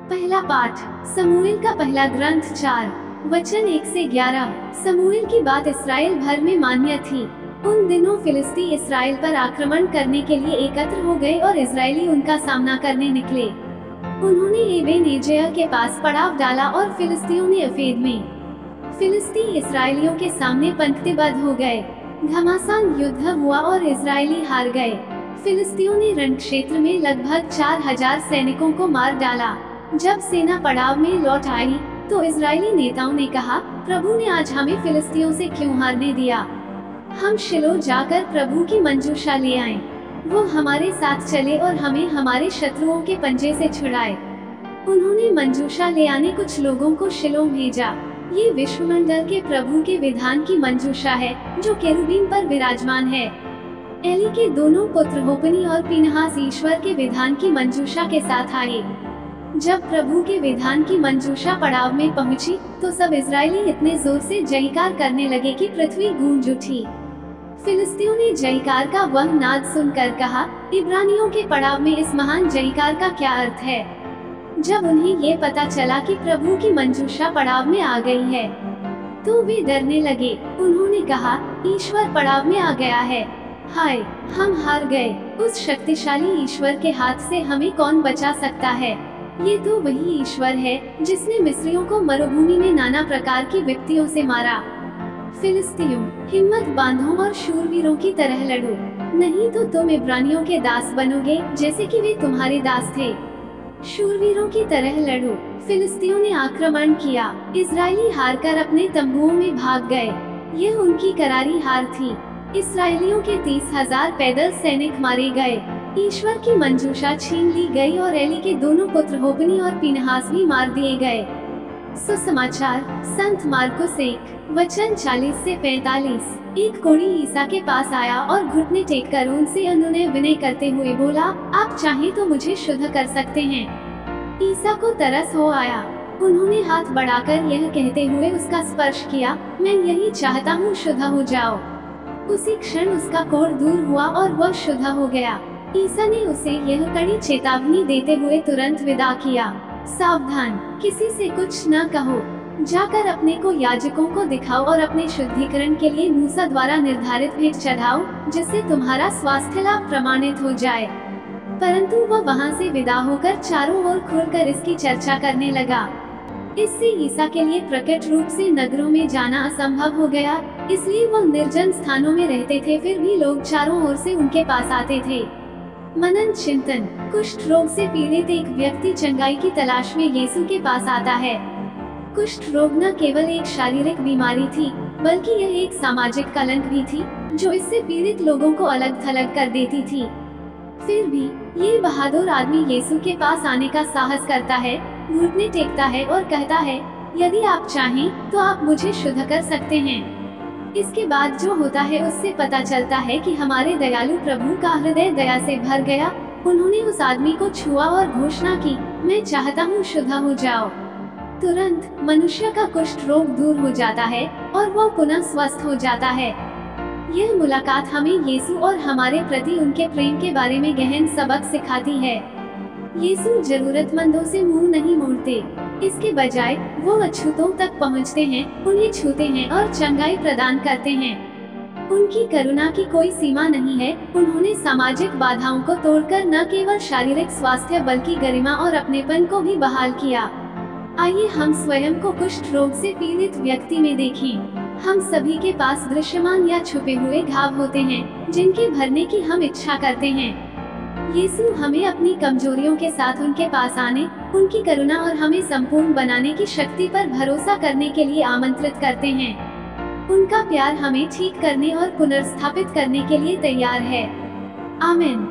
पहला पाठ समूएल का पहला ग्रंथ 4 वचन 1 से 11। समूएल की बात इसराइल भर में मान्य थी। उन दिनों फिलिस्ती इसराइल पर आक्रमण करने के लिए एकत्र हो गए और इजरायली उनका सामना करने निकले। उन्होंने एबेन एजेह के पास पड़ाव डाला और फिलिस्तियों ने अफेद में। फिलिस्ती इसराइलियों के सामने पंक्तिबद्ध हो गए। घमासान युद्ध हुआ और इजरायली हार गए। फिलिस्तियों ने रण क्षेत्र में लगभग 4000 सैनिकों को मार डाला। जब सेना पड़ाव में लौट आई तो इजरायली नेताओं ने कहा, प्रभु ने आज हमें फिलिस्तियों से क्यों हारने दिया? हम शिलो जाकर प्रभु की मंजूषा ले आएं। वो हमारे साथ चले और हमें हमारे शत्रुओं के पंजे से छुड़ाए। उन्होंने मंजूषा ले आने कुछ लोगों को शिलो भेजा। ये विश्वमंडल के प्रभु के विधान की मंजूषा है जो केरुबीन पर विराजमान है। एली के दोनों पुत्र होपनी और पीनहास ईश्वर के विधान की मंजूषा के साथ आए। जब प्रभु के विधान की मंजूषा पड़ाव में पहुंची, तो सब इजरायली इतने जोर से जयकार करने लगे कि पृथ्वी गूंज उठी। फिलिस्तियों ने जयकार का वह नाद सुनकर कहा, इब्रानियों के पड़ाव में इस महान जयकार का क्या अर्थ है? जब उन्हें ये पता चला कि प्रभु की मंजूषा पड़ाव में आ गई है, तो वे डरने लगे। उन्होंने कहा, ईश्वर पड़ाव में आ गया है। हाय, हम हार गए। उस शक्तिशाली ईश्वर के हाथ से हमें कौन बचा सकता है? ये तो वही ईश्वर है जिसने मिस्रियों को मरुभूमि में नाना प्रकार की विपत्तियों से मारा। फिलिस्तियों, हिम्मत बांधो और शूरवीरों की तरह लड़ो, नहीं तो तुम इब्रानियों के दास बनोगे जैसे कि वे तुम्हारे दास थे। शूरवीरों की तरह लड़ो। फिलिस्तियों ने आक्रमण किया। इजरायली हारकर अपने तंबुओं में भाग गए। यह उनकी करारी हार थी। इसराइलियों के 30,000 पैदल सैनिक मारे गए। ईश्वर की मंजूषा छीन ली गई और एली के दोनों पुत्र होपनी और पीनहास भी मार दिए गए। सुसमाचार संत मार्कुस 1 वचन 40 से 45। एक कोढ़ी ईसा के पास आया और घुटने टेककर उनसे अनुनय विनय करते हुए बोला, आप चाहें तो मुझे शुद्ध कर सकते हैं। ईसा को तरस हो आया। उन्होंने हाथ बढ़ाकर यह कहते हुए उसका स्पर्श किया, मैं यही चाहता हूँ, शुद्ध हो जाओ। उसी क्षण उसका कोढ़ दूर हुआ और वह शुद्ध हो गया। ईसा ने उसे यह कड़ी चेतावनी देते हुए तुरंत विदा किया, सावधान, किसी से कुछ न कहो। जाकर अपने को याजकों को दिखाओ और अपने शुद्धिकरण के लिए मूसा द्वारा निर्धारित भेंट चढ़ाओ, जिससे तुम्हारा स्वास्थ्य लाभ प्रमाणित हो जाए। परंतु वह वहाँ से विदा होकर चारों ओर खुलकर इसकी चर्चा करने लगा। इससे ईसा के लिए प्रकट रूप से नगरों में जाना असंभव हो गया, इसलिए वह निर्जन स्थानों में रहते थे। फिर भी लोग चारों ओर से उनके पास आते थे। मनन चिंतन। कुष्ठ रोग से पीड़ित एक व्यक्ति चंगाई की तलाश में यीशु के पास आता है। कुष्ठ रोग न केवल एक शारीरिक बीमारी थी, बल्कि यह एक सामाजिक कलंक भी थी, जो इससे पीड़ित लोगों को अलग थलग कर देती थी। फिर भी ये बहादुर आदमी यीशु के पास आने का साहस करता है, घुटने टेकता है और कहता है, यदि आप चाहें तो आप मुझे शुद्ध कर सकते हैं। इसके बाद जो होता है उससे पता चलता है कि हमारे दयालु प्रभु का हृदय दया से भर गया। उन्होंने उस आदमी को छुआ और घोषणा की, मैं चाहता हूँ, शुद्ध हो जाओ। तुरंत मनुष्य का कुष्ठ रोग दूर हो जाता है और वह पुनः स्वस्थ हो जाता है। यह मुलाकात हमें यीशु और हमारे प्रति उनके प्रेम के बारे में गहन सबक सिखाती है। यीशु जरूरतमंदों से मुंह नहीं मोड़ते, इसके बजाय वो अछूतों तक पहुंचते हैं, उन्हें छूते हैं और चंगाई प्रदान करते हैं। उनकी करुणा की कोई सीमा नहीं है। उन्होंने सामाजिक बाधाओं को तोड़कर न केवल शारीरिक स्वास्थ्य बल्कि गरिमा और अपनेपन को भी बहाल किया। आइए हम स्वयं को कुष्ठ रोग से पीड़ित व्यक्ति में देखें। हम सभी के पास दृश्यमान या छुपे हुए घाव होते हैं, जिनके भरने की हम इच्छा करते हैं। यीशु हमें अपनी कमजोरियों के साथ उनके पास आने, उनकी करुणा और हमें संपूर्ण बनाने की शक्ति पर भरोसा करने के लिए आमंत्रित करते हैं। उनका प्यार हमें ठीक करने और पुनर्स्थापित करने के लिए तैयार है। आमीन।